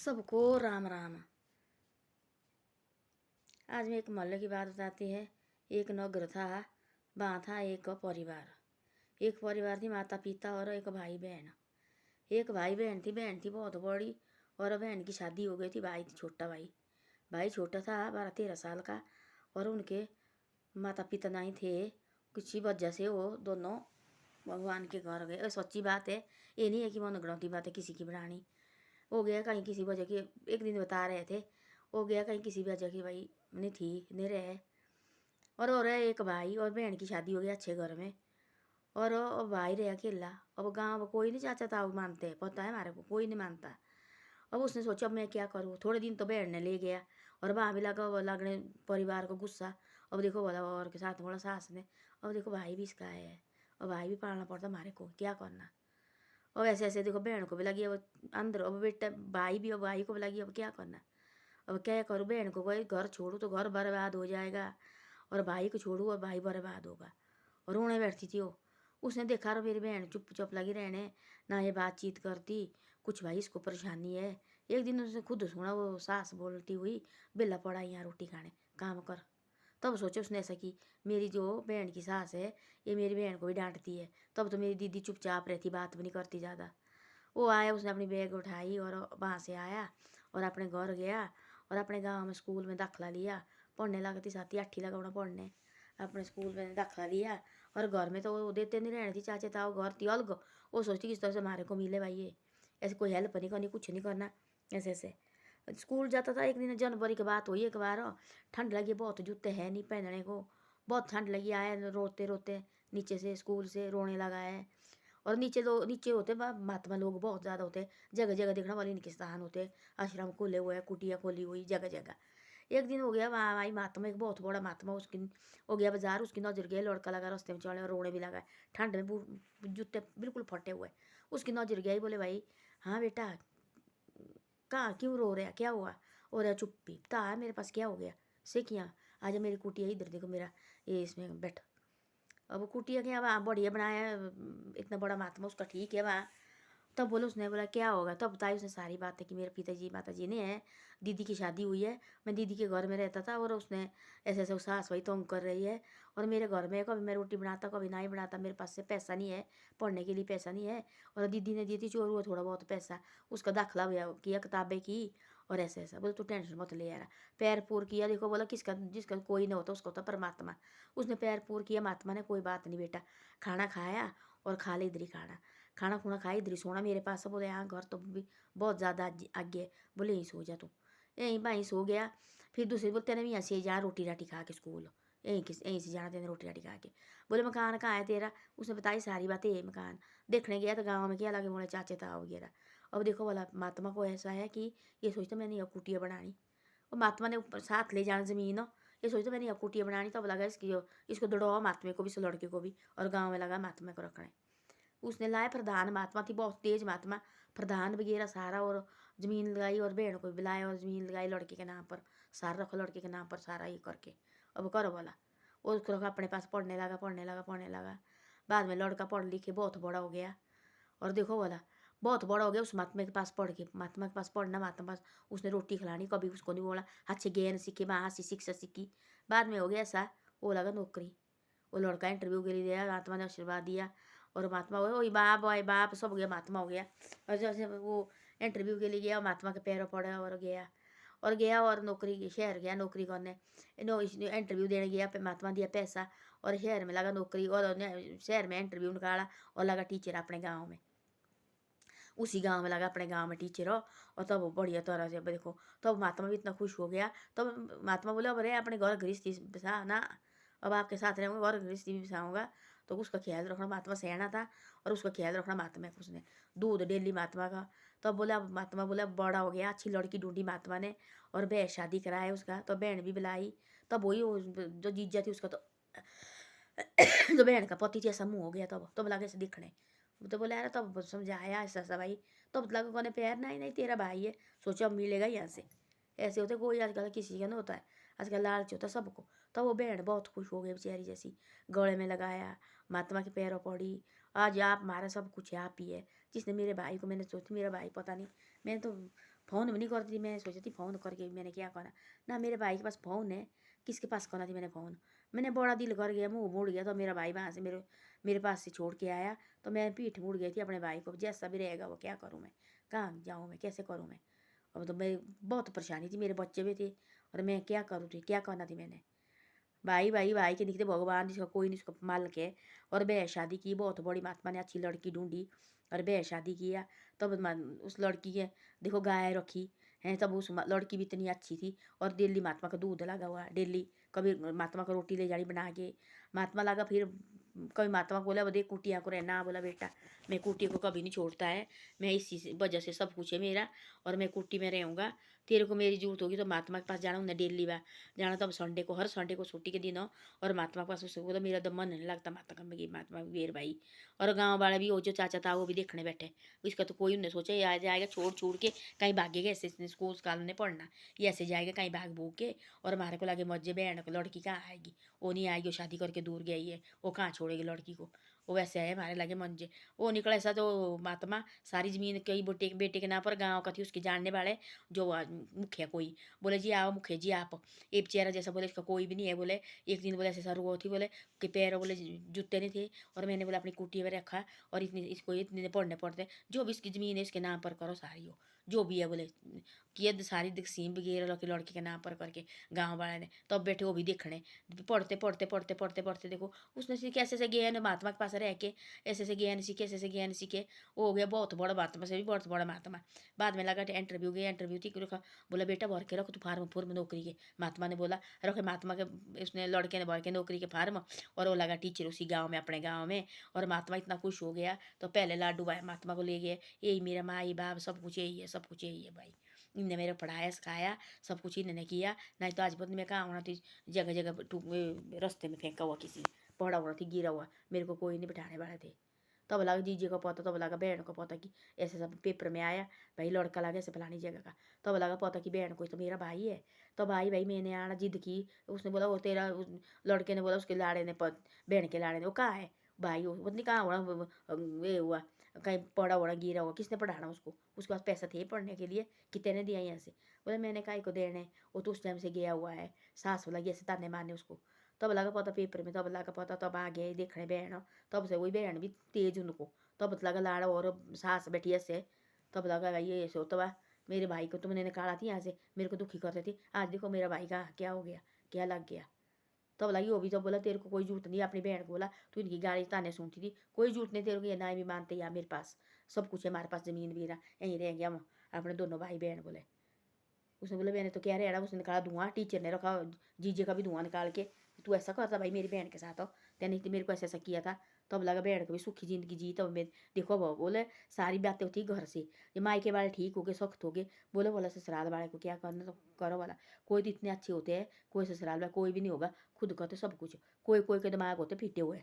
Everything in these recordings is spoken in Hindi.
सबको राम राम। आज मैं एक मोहल्ले की बात बताती है। एक नगर था, वहाँ था एक परिवार। एक परिवार थी, माता पिता और एक भाई बहन। एक भाई बहन थी बहुत बड़ी, और बहन की शादी हो गई थी। भाई थी छोटा, भाई छोटा था 12-13 साल का, और उनके माता पिता नहीं थे। किसी वजह से वो दोनों भगवान के घर गए। सच्ची बात है, ये नहीं है कि मनगढ़ंती बात है किसी की बनानी। हो गया कहीं किसी वजह की, एक दिन बता रहे थे, हो गया कहीं किसी वजह की, भाई नहीं थी, नहीं रहे। और एक भाई और बहन की शादी हो गई अच्छे घर में, और भाई रहे अकेला। अब गाँव कोई नहीं चाचा ताऊ मानते, पता है हमारे को कोई नहीं मानता। अब उसने सोचा अब मैं क्या करूँ। थोड़े दिन तो बहन ने ले गया, और वहाँ भी लगा वो लगने परिवार को गुस्सा। अब देखो बोला और के साथ बोला सास ने, अब देखो भाई भी इसका है, और भाई भी पालना पड़ता हमारे को, क्या करना। और ऐसे ऐसे देखो बहन को भी लगी अब अंदर, अब बेटा भाई भी, अब भाई को भी लगी अब क्या करना। अब क्या करूँ, बहन को कोई घर छोड़ूँ तो घर बर्बाद हो जाएगा, और भाई को छोड़ूँ और भाई बर्बाद होगा। और रोने बैठती थी वो। उसने देखा रो मेरी बहन चुप लगी रहने, ना ये बातचीत करती कुछ, भाई इसको परेशानी है। एक दिन उसने खुद सुना वो सास बोलती हुई, बेला पड़ा यहाँ रोटी खाने, काम कर। तब सोचो उसने ऐसा कि मेरी जो बहन की सास है, ये मेरी बहन को भी डांटती है। तब तो मेरी दीदी चुपचाप रहती, बात भी नहीं करती ज़्यादा। वो आया, उसने अपनी बैग उठाई और वहाँ से आया और अपने घर गया, और अपने गांव में स्कूल में दाखिला लिया। पढ़ने लगती, 7ठी लगा उन्हें पढ़ने, अपने स्कूल में दाखिला लिया। और घर में तो वो देते नहीं रहने थी, चाचे ताऊ घर थी अलग। वो सोचती किस तरह से हमारे को मिले भाई, ये ऐसे कोई हेल्प नहीं करनी, कुछ नहीं करना। ऐसे ऐसे स्कूल जाता था। एक दिन जनवरी की बात हुई, एक बार ठंड लगी बहुत, जूते है नहीं पहनने को, बहुत ठंड लगी। आया रोते रोते नीचे से, स्कूल से रोने लगा है। और नीचे लोग, नीचे होते महात्मा लोग बहुत ज़्यादा होते, जगह जगह देखने वाले इनके स्थान होते, आश्रम खोले हुए, कुटिया खोली हुई जगह जगह। एक दिन हो गया वहाँ आई महात्मा, एक बहुत बड़ा महात्मा, उसकी हो गया बाजार, उसकी नजर गई, लड़का लगा रास्ते में चलने और रोने भी लगा, ठंड में जूते बिल्कुल फटे हुए। उसकी नजर गई, बोले भाई हाँ बेटा कहाँ क्यों रो रहा, क्या हुआ। और चुप्पी बता मेरे पास क्या हो गया। से किया आज मेरी कुटिया इधर देखो, मेरा ये इसमें बैठ। अब कुटिया क्या वहाँ बढ़िया बनाया, इतना बड़ा महात्मा उसका, ठीक है वहाँ। तब बोले, उसने बोला क्या होगा। तब बताई उसने सारी बातें कि मेरे पिताजी माताजी ने है, दीदी की शादी हुई है, मैं दीदी के घर में रहता था, और उसने ऐसे ऐसे सास वही तंग कर रही है। और मेरे घर में कभी मैं रोटी बनाता कभी नहीं बनाता, मेरे पास से पैसा नहीं है, पढ़ने के लिए पैसा नहीं है। और दीदी ने दी थी चोर हुआ थोड़ा बहुत पैसा, उसका दाखिला हुआ किया, किताबें की। और ऐसे ऐसा बोले तू टेंशन मत ले यार। पैर पूर किया, देखो बोला किसका, जिसका कोई नहीं होता उसका होता परमात्मा। उसने पैर पूर किया महात्मा ने, कोई बात नहीं बेटा, खाना खाया और खा ले इधर ही खाना, खाना खुना खाई इधर ही सोना मेरे पास। बोले यहाँ घर तो भी बहुत ज़्यादा आगे, बोले यहीं सो जा तू। यहीं भाई सो गया। फिर दूसरे बोलते ना यहाँ से जा रोटी राटी खा के स्कूल, यहीं से जाना तेने रोटी राटी खा के। बोले मकान कहाँ है तेरा। उसने बताई सारी बातें, ये मकान देखने गया तो गाँव में क्या लगे बोले चाचे ताऊ वगैरह। अब देखो बोला महात्मा को ऐसा है कि ये सोचता मैंने अब कुटिया बनानी, और महात्मा ने ऊपर साथ ले जाना ज़मीन, ये सोचता मैंने अब कुटिया बनानी। तब लगा इसकी इसको दौड़ाओ महात्मा को भी, इस लड़के को भी, और गाँव में लगा महात्मा को रखने। उसने लाया प्रधान महात्मा थी, बहुत तेज महात्मा, प्रधान वगैरह सारा, और ज़मीन लगाई और बहन को भी बुलाया और ज़मीन लगाई लड़के के नाम पर, सारा रखो लड़के के नाम पर सारा ये करके। अब करो बोला, वो उसको रखा अपने पास, पढ़ने लगा पढ़ने लगा पढ़ने लगा। बाद में लड़का पढ़ लिखे बहुत बड़ा हो गया। और देखो बोला बहुत बड़ा हो गया, उस महात्मा के पास पढ़ के, महात्मा के पास पढ़ना, महात्मा पास उसने रोटी खिलानी, कभी उसको नहीं बोला, हाथ से ज्ञान सीखे, वहाँ से शिक्षा सीखी। बाद में हो गया ऐसा, वो लगा नौकरी। वो लड़का इंटरव्यू के लिए दिया, महात्मा ने आशीर्वाद दिया, और महात्मा हो वही बाप भाई बाप सब हो गया, महात्मा हो गया। और जैसे वो इंटरव्यू के लिए गया, महात्मा के पैरों पड़ा और गया, और नौकरी शहर गया नौकरी करने। इंटरव्यू देने गया, महात्मा दिया पैसा, और शहर में लगा नौकरी, और शहर में इंटरव्यू निकाला और लगा टीचर अपने गाँव में, उसी गांव में लगा अपने गांव में टीचर हो। और तब वो बढ़िया तरह से देखो, तब महात्मा भी इतना खुश हो गया। तब महात्मा बोले अब अरे अपने घर गृहस्थी बसा ना, अब आपके साथ रहूँगा, घर गृहस्थी भी बसाऊँगा। तो उसका ख्याल रखना, महात्मा सयाना था, और उसका ख्याल रखना महात्मा को, उसने दूध डेली महात्मा का। तब बोला महात्मा, बोला बड़ा हो गया, अच्छी लड़की ढूंढी महात्मा ने, और बहन शादी कराया उसका, तो बहन भी बुलाई। तब वही जो जीजा थी उसका, तो जो बहन का पति थी ऐसा मुँह हो गया। तब लगे से दिखने, तो बोला यार, तब समझाया ऐसा ऐसा भाई। तब लगा कहने पे यार नहीं नहीं तेरा भाई है, सोचा अब मिलेगा यहाँ से। ऐसे होते कोई आजकल किसी का ना होता है, आजकल लालच होता है सबको। तब वो बहन बहुत खुश हो गई बेचारी, जैसी गले में लगाया, महात्मा के पैरों पड़ी, आज आप हमारा सब कुछ आप ही है। जिसने मेरे भाई को, मैंने सोचा मेरा भाई पता नहीं, मैंने तो फ़ोन भी नहीं करती थी। मैं सोची थी फ़ोन करके मैंने क्या करना ना, मेरे भाई के पास फ़ोन है, किसके पास करना थी मैंने फ़ोन। मैंने बड़ा दिल कर गया, मुँह मोड़ गया, तो मेरा भाई वहाँ से मेरे मेरे पास से छोड़ के आया, तो मैं पीठ मुड़ गई थी अपने भाई को, जैसा भी रहेगा वो क्या करूँ मैं, कहाँ जाऊँ मैं, कैसे करूँ मैं। अब तो मैं बहुत परेशानी थी, मेरे बच्चे भी थे और मैं क्या करूँ थी, क्या करना थी मैंने। भाई भाई भाई के निकले भगवान, जिसका कोई नहीं उसका माल के। और ब्याह शादी की, बहुत बड़ी महात्मा ने अच्छी लड़की ढूंढी और ब्याह शादी किया। तब उस लड़की के देखो गाय रखी है, तब उस लड़की भी इतनी अच्छी थी। और डेली महात्मा का दूध लगा हुआ, डेली कभी महात्मा को रोटी ले जानी बना के। महात्मा लगा फिर कभी महात्मा को बोला वो देख कुटिया को रहना, बोला बेटा मैं कुटी को कभी नहीं छोड़ता है, मैं इसी वजह से सब कुछ है मेरा, और मैं कुटी में रहूँगा। तेरे को मेरी जरूरत होगी तो महात्मा के पास जाना, उन्हें डेली बा जाना। तब संडे को, हर संडे को छुट्टी के दिन हो, और महात्मा के पास उससे बोला मेरा तो मन नहीं लगता महात्मा का, महात्मा वीर भाई। और गांव वाले भी वो जो चाचा था वो भी देखने बैठे। इसका तो कोई उन्हें सोचा ये आ जाएगा छोड़ छोड़ के कहीं भागेगा, ऐसे इसने स्कूल काल ने पढ़ना, ये ऐसे जाएगा कहीं भाग भूग के। और हमारे को लगे मजे बहन को, लड़की कहाँ आएगी, वो नहीं आएगी, वो शादी करके दूर गई है, वो कहाँ छोड़ेगी लड़की को। वो वैसे है हमारे लगे मंजे। वो निकला ऐसा जो महात्मा सारी जमीन कई बेटे बेटे के नाम पर गाँव का थी, उसके जानने वाले जो मुखिया कोई। बोले जी आओ मुखिया जी आप, एक चेहरा जैसा, बोले इसका कोई भी नहीं है। बोले एक दिन बोले ऐसे सर वो थी, बोले कि पैर बोले जूते नहीं थे, और मैंने बोला अपनी कुटी में रखा, और इतनी इसको इतने पढ़ने पड़ते, जो भी इसकी ज़मीन है इसके नाम पर करो सारी हो, जो भी है बोले किए सारी तकसीम वगैरह लड़के लड़के के नाम पर करके। गाँव वाले ने तब बैठे वो भी देखने, पढ़ते पढ़ते पढ़ते पढ़ते पढ़ते देखो उसने सीखे ऐसे ऐसे ज्ञान महात्मा के पास रह के, ऐसे ऐसे ज्ञान सीखे, ऐसे ऐसे ज्ञान सीखे, वो हो गया बहुत बड़ा महात्मा से भी बहुत बड़ा महात्मा। बाद में लगा इंटरव्यू गया, इंटरव्यू थी बोला बेटा भर के रखो तू फार्म फुर्म नौकरी के। महात्मा ने बोला रखे, महात्मा के उसने लड़के ने भर के नौकरी के फार्म, और वो लगा टीचर उसी गाँव में, अपने गाँव में। और महात्मा इतना खुश हो गया, तो पहले लाडू भाई महात्मा को ले गए, यही मेरा माई बाप सब कुछ यही है, सब कुछ यही है भाई, इनने मेरा पढ़ाया सिखाया, सब कुछ इन्होंने किया। नहीं तो आज पता मैं कहाँ होना थी, जगह जगह रास्ते में फेंका हुआ किसी, पड़ा हुआ थी गिरा हुआ, मेरे को कोई नहीं बिठाने वाले थे। तब लगा जीजे को पता, तब लगा बहन को पता कि ऐसे सब पेपर में आया भाई लड़का लगा ऐसे फलानी जगह का। तब लगा पता कि बहन को तो मेरा भाई है। तो भाई मैंने आना जिद की, उसने बोला वो तेरा लड़के ने बोला उसके लाड़े ने बहन के लाड़े ने, वो कहाँ है भाई, वो नहीं कहाँ हुआ ये हुआ, कहीं पड़ा हुआ गिरा हुआ, किसने पढ़ाना उसको, उसके पास पैसा थे पढ़ने के लिए, कितने ने दिया यहाँ से। बोले मैंने काहे को देने, वो तो उस टाइम से गया हुआ है, सास लगी ऐसे ताने मारने उसको। तब लगा पता पेपर में, तब लगा पता, तब आ गया देखने बहन, तब से वही बहन भी तेज उनको। तब लगा लाड़ा और सास बैठी ऐसे, तब लगा भाई ये ऐसे होता हुआ मेरे भाई को तुमने निकाला थी यहाँ से, मेरे को दुखी करते थे, आज देखो मेरा भाई का क्या हो गया, क्या लग गया। तब लगी वो भी, तो बोला तेरे को कोई जरूरत नहीं, अपनी बहन को बोला तू इनकी गाली ताने सुनती थी, कोई जरूरत नहीं तेरे को, ये ना भी मानते या मेरे पास सब कुछ है, हमारे पास जमीन भी रहा, यहीं रह गया हम अपने दोनों भाई बहन बोले। उसने बोला मैंने तो क्या रहना, उसने निकाला धुआं, टीचर ने रखा जीजे का भी धुआं निकाल के, तू ऐसा करता भाई मेरी बहन के साथ हो, तेने तो मेरे को ऐसा ऐसा किया था। तब लगा बहन को भी सुखी जिंदगी जी, तब मैं देखो वो बोले सारी बातें होती घर से, ये मायके वाले ठीक हो गए सख्त हो गए, बोले बोला ससुराल वाले को क्या करना तो करो वाला, कोई तो इतने अच्छे होते हैं, कोई ससुराल वाला कोई भी नहीं होगा, खुद करते सब कुछ, कोई कोई के दिमाग होते फिटे हुए।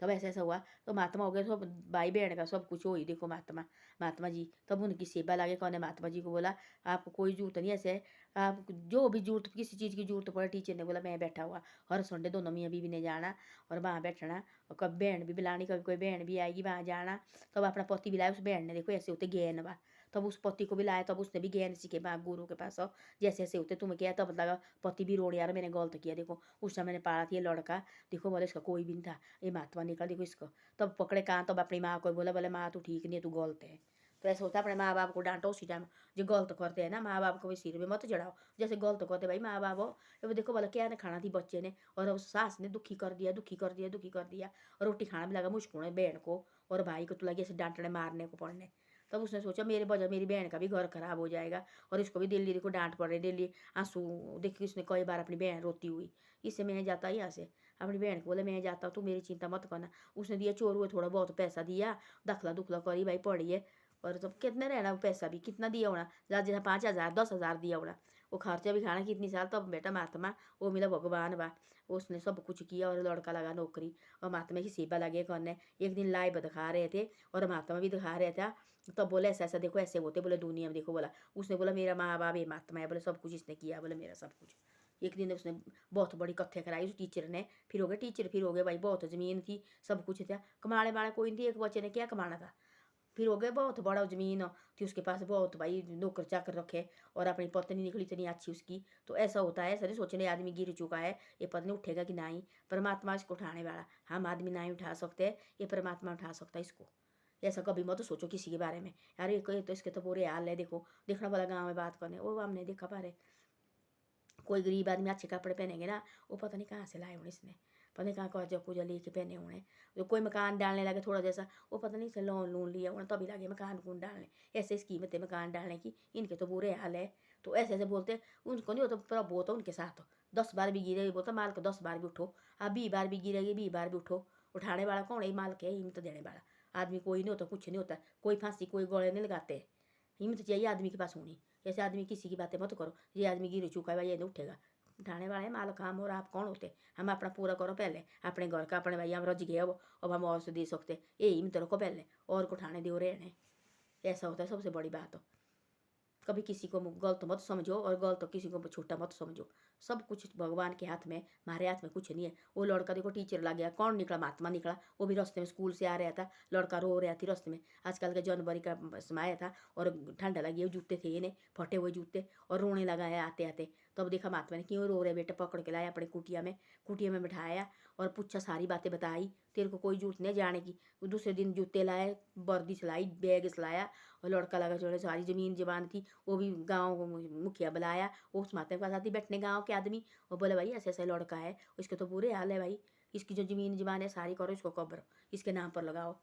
तब ऐसा ऐसा हुआ, तो महात्मा हो गया सब, भाई बहन का सब कुछ हो ही देखो महात्मा, महात्मा जी तब उनकी सेवा लागे कौन है, महात्मा जी को बोला आपको कोई जरूरत नहीं ऐसे, आप जो भी जरूरत किसी चीज़ की जरूरत पड़े, टीचर ने बोला मैं बैठा हुआ, हर संडे दोनों मियाँ बीवी ने जाना और वहाँ बैठना, और कभी बहन भी बुलानी, कभी कोई बहन भी आएगी वहाँ जाना। तब अपना पति भी लाया, उस बहन ने देखो ऐसे होते ज्ञान बा, तब उस पति को भी लाया, तब उसने भी ज्ञान सीखे वहाँ गुरु के पास, और जैसे ऐसे होते तुम्हें क्या, तब लगा पति भी रोड यार मैंने गलत किया, देखो उस समय मैंने पाला थी ये लड़का, देखो बोले इसका कोई भी नहीं था, ये महात्मा निकल देखो इसको। तब पकड़े कहाँ, तब अपनी माँ को बोला, बोले माँ तू ठीक नहीं है, तू गलत है। तो ऐसा होता है, अपने माँ बाप को डांटो उसी टाइम, जो गलत करते हैं ना, माँ बाप को भी सिर में मत चढ़ाओ, जैसे गलत करते भाई माँ बाप हो। अब देखो बोला क्या ने खाना थी बच्चे ने, और उस सास ने दुखी कर दिया, दुखी कर दिया, दुखी कर दिया, और रोटी खाना भी लगा मुश्किल है बहन को, और भाई को तो लगे ऐसे डांटने मारने को पड़ने। तब उसने सोचा मेरे वजह मेरी बहन का भी घर खराब हो जाएगा, और इसको भी दिल्ली को डांट पड़ रही, दिल्ली आंसू देखी उसने कई बार अपनी बहन रोती हुई, इससे मैं जाता ही यहाँ से, अपनी बहन को बोले मैं जाता हूँ, तू मेरी चिंता मत करना। उसने दिया चोर हुए थोड़ा बहुत पैसा दिया, दखला दुखला करी भाई पढ़िए, और तब कितने रहना वो पैसा भी कितना दिया होना, जैसा 5,000 10,000 दिया होना, वो खर्चा भी खाना कितनी साल। तब बेटा महात्मा वो मिला भगवान बा, उसने सब कुछ किया और लड़का लगा नौकरी, और महात्मा की सेवा लगे करने। एक दिन लाइव दिखा रहे थे और महात्मा भी दिखा रहे थे, तब बोले ऐसा ऐसा देखो ऐसे होते, बोले दुनिया में देखो, बोला उसने बोला मेरा माँ बाप ये महात्मा है, बोले सब कुछ इसने किया, बोले मेरा सब कुछ। एक दिन उसने बहुत बड़ी कथ्या कराई उस टीचर ने, फिर हो गए टीचर, फिर हो गए भाई, बहुत ज़मीन थी सब कुछ था, कमाने वाला कोई नहीं थी, एक बच्चे ने क्या कमाना था। फिर हो गया बहुत बड़ा ज़मीन थी उसके पास, बहुत भाई नौकर चाकर रखे, और अपनी पत्नी निकली इतनी अच्छी उसकी। तो ऐसा होता है, ऐसा नहीं सोचने आदमी गिर चुका है ये पता नहीं उठेगा कि नहीं। परमात्मा इसको उठाने वाला, हम आदमी नहीं उठा सकते, ये परमात्मा उठा सकता है इसको। ऐसा कभी मत सोचो किसी के बारे में, अरे कोई तो इसके तो बुरे हाल है, देखो देखना वाला गाँव में बात करने, वो हमने देखा पारे कोई गरीब आदमी अच्छे कपड़े पहनेंगे ना, वो पता नहीं कहाँ से लाए होने इसने, पता नहीं कहाँ कर्जा कुजा लेके पहने होने। जो कोई मकान डालने लगे थोड़ा जैसा, वो पता नहीं से लोन लोन लिया होना तभी लगे मकान कून डालने। ऐसे कीमत है मकान डालने की, इनके तो बुरे हाल है। तो ऐसे ऐसे बोलते उनको नहीं होता, प्रभु होता उनके साथ। 10 बार भी गिरे बोलता माल को 10 बार भी उठो, अब 20 बार भी गिरेगी 20 बार भी उठो। उठाने वाला कौन है? माल के हिम्मत देने वाला आदमी कोई नहीं होता, कुछ नहीं होता। कोई फांसी कोई गले नहीं लगाते, हिम्मत चाहिए आदमी के पास होनी। जैसे आदमी किसी की बातें मत करो, ये आदमी गिर चुका है भाई ये नहीं उठेगा। उठाने वाले मालिक हम, और आप कौन होते? हम अपना पूरा करो पहले, अपने घर का अपने भाई हम रज गए अब हम और से दे सकते, ये हिम्मत रखो पहले, और को उठाने दो रहे। ऐसा होता है सबसे बड़ी बात। कभी किसी को गलत मत समझो, और गलत किसी को छोटा मत समझो। सब कुछ भगवान के हाथ में, हमारे हाथ में कुछ नहीं है। वो लड़का देखो टीचर लग गया, कौन निकला? महात्मा निकला। वो भी रास्ते में स्कूल से आ रहा था, लड़का रो रहा थी रास्ते में। आजकल के जनवरी का समय था और ठंड लगी, जूते थे इन्हें फटे हुए जूते, और रोने लगा है आते आते। तब देखा महात्मा ने क्यों रो रहे बेटा, पकड़ के लाया अपनी कुटिया में बिठाया और पूछा, सारी बातें बताई, तेरे को कोई जूत नहीं जाने की। दूसरे दिन जूते लाए, वर्दी सिलाई, बैग सिलाया, और लड़का लगा जो सारी ज़मीन जबान थी वो भी गांव मुखिया बुलाया, वो उस माता के पास आती बैठने गांव के आदमी। वो बोले भाई ऐसे ऐसे लड़का है, इसके तो बुरे हाल है भाई, इसकी जो ज़मीन जबान है सारी करो, इसको कब्र इसके नाम पर लगाओ।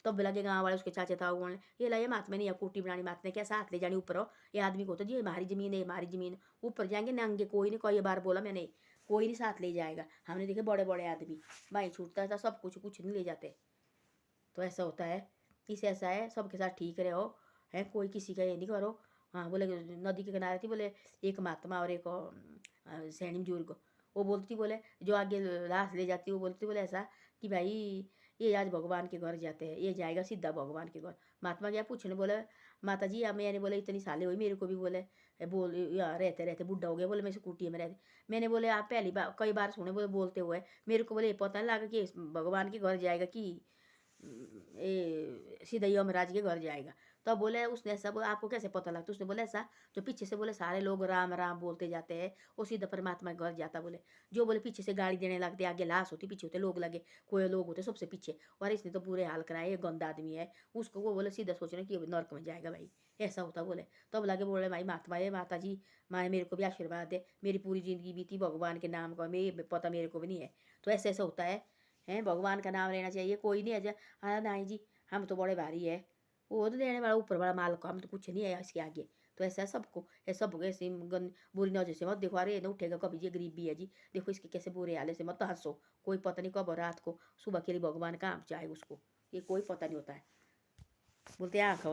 तब लगे गाँव वाले उसके चाचे था बोलने, ये लाइए महात्मा ने या कूटी बनानी, महात्मा ने क्या साथ ले जानी ऊपर हो। ये आदमी को तो जी हमारी ज़मीन है, हमारी ज़मीन। ऊपर जाएंगे नंगे, कोई नहीं, कई बार बोला मैंने, कोई नहीं साथ ले जाएगा। हमने देखे बड़े बड़े आदमी भाई छूटता था सब कुछ, कुछ नहीं ले जाते। तो ऐसा होता है, इस ऐसा है सबके साथ ठीक रहो, है कोई किसी का ये नहीं करो। हाँ बोले नदी के किनारे थी, बोले एक महात्मा और एक सैनी बुजुर्ग। वो बोलती बोले जो आगे लाश ले जाती वो बोलती बोले ऐसा कि भाई ये आज भगवान के घर जाते हैं, ये जाएगा सीधा भगवान के घर। महात्मा गया पूछने, बोले माता जी अब मैंने बोले इतनी सालें हुई मेरे को भी, बोले बोल यहाँ रहते रहते बुढ़ा हो गया, बोले मैं स्कूटी में रहती। मैंने बोले आप पहली बार कई बार सुने बोले बोलते हुए, मेरे को बोले ये पता नहीं लगा कि भगवान के घर जाएगा कि ये सीधा यमराज के घर जाएगा। तब बोले उसने ऐसा बोला, आपको कैसे पता लगता? उसने बोला ऐसा जो पीछे से बोले सारे लोग राम राम बोलते जाते हैं वो सीधा परमात्मा के घर जाता। बोले जो बोले पीछे से गाड़ी देने लगते, आगे लाश होती, पीछे होते लोग लगे, कोई लोग होते सबसे पीछे, और इसने तो बुरे हाल कराए, ये गंदा आदमी है। उसको वो बोले सीधा सोच रहे कि ये नर्क में जाएगा भाई, ऐसा होता। बोले तब लगे बोले भाई महात्मा है, माता जी माँ मेरे को भी आशीर्वाद दे, मेरी पूरी ज़िंदगी बीती भगवान के नाम का, मैं पता मेरे को भी नहीं है। तो ऐसे ऐसा होता है भगवान का नाम लेना चाहिए। कोई नहीं है हाँ नहीं जी हम तो बड़े भारी है, वो तो देने वाला ऊपर वाला माल का, हम तो कुछ नहीं है इसके आगे। तो ऐसा है सबको, ऐसा सब ऐसे बुरी नजर से मत देखो, अरे ये ना उठेगा कभी, ये गरीब भी है जी, देखो इसके कैसे बुरे हाल से मत हंसो। कोई पता नहीं कब रात को सुबह के लिए भगवान काम चाहे उसको, ये कोई पता नहीं होता है। बोलते हैं आँख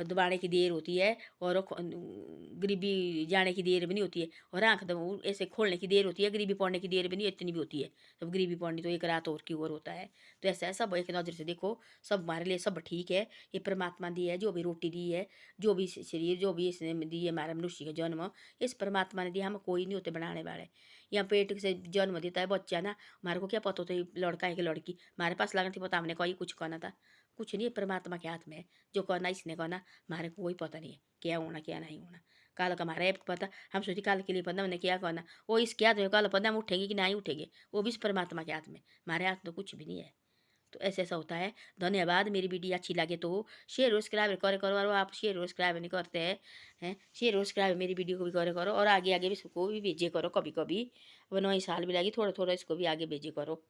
दबाने की देर होती है और गरीबी जाने की देर भी नहीं होती है, और आँख ऐसे खोलने की देर होती है, गरीबी पड़ने की देर भी नहीं इतनी भी होती है। जब गरीबी पड़नी तो एक रात और की ओर होता है। तो ऐसा है सब एक नज़र से देखो, सब हमारे लिए सब ठीक है। ये परमात्मा दी है, जो भी रोटी दी है, जो भी शरीर, जो भी इसने दी है हमारा मनुष्य का जन्म, इस परमात्मा ने दिया, हम कोई नहीं होते बनाने वाले। यहाँ पेट से जन्म देता है बच्चा ना, हमारे को क्या पता होता है लड़का है कि लड़की, हमारे पास लगना थी पता, हमने कोई कुछ करना था, कुछ नहीं है परमात्मा के हाथ में है। जो करना इसने करना, हमारे को कोई पता नहीं है क्या होना क्या नहीं होना। कल का हमारा ऐप पता, हम सोचते कल के लिए पता हमने क्या करना, वो इसके हाथ में, कल पता हम उठेंगे कि नहीं उठेंगे, वो भी इस परमात्मा के हाथ में, हमारे हाथ में कुछ भी नहीं है। तो ऐसे ऐसा होता है। धन्यवाद। मेरी वीडियो अच्छी लगे तो शेयर और सब्सक्राइब करे करो, और आप शेयर और सब्सक्राइब नहीं करते हैं शेयर और सब्सक्राइब मेरी वीडियो को भी करे करो, और आगे आगे भी इसको भी भेजे करो, कभी कभी अब नई साल भी लगी, थोड़ा थोड़ा इसको भी आगे भेजे करो।